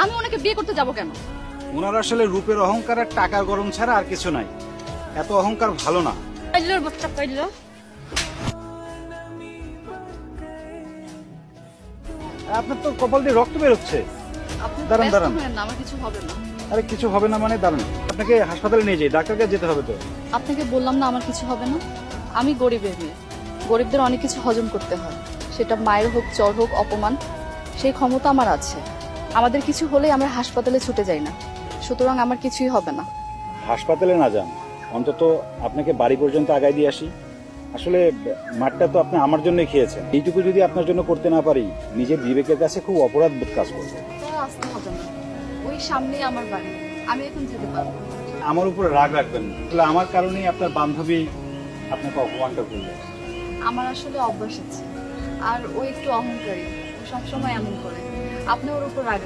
আমি ওনাকে বিয়ে করতে যাব কেন? ওনার আসলে রূপের অহংকার আর টাকার গরম ছাড়া আর কিছু নাই। এত অহংকার ভালো না। কাইলোর বাচ্চা কাইলো। আপনার তো কপাল দিয়ে রক্ত বেরোচ্ছে। আপনি দাঁড়ান, ব্যস্ত দাঁড়ান। হবেন না, আমার কিছু হবে না। আরে কিছু হবে না মানে দাঁড়ান, আপনাকে হাসপাতালে নিয়ে যাই, ডাক্তারকে যেতে হবে তো। আপনাকে বললাম না আমার কিছু হবে না। আমি গরিবের মেয়ে, গরিবদের অনেক কিছু হজম করতে হয়, সেটা মায়ের হোক, জ্বর হোক, অপমান, সেই ক্ষমতা আমার আছে। আমাদের কিছু হলেই আমরা হাসপাতালে ছুটে যাই না, সুতরাং আমার কিছুই হবে না। হাসপাতালে না যান, অন্তত আপনাকে বাড়ি পর্যন্ত আগায় দিয়ে আসি। আসলে মাঠটা তো আপনি আমার জন্যই খেয়েছেন, এইটুকু যদি আপনার জন্য করতে না পারি, নিজের বিবেকের কাছে খুব অপরাধ বোধ কাজ করবে। তারা আসতে হবে না, ওই সামনেই আমার বাড়ি, আমি এখন যেতে পারবো। আমার উপরে রাগ রাখবেন না, আসলে আমার কারণেই আপনার বান্ধবী আপনাকে অপমানটা করবে। আমার আসলে অভ্যাস আছে, আর ও একটু অহংকারী, ও সবসময় এমন করে। আপনি ওর উপর রাগ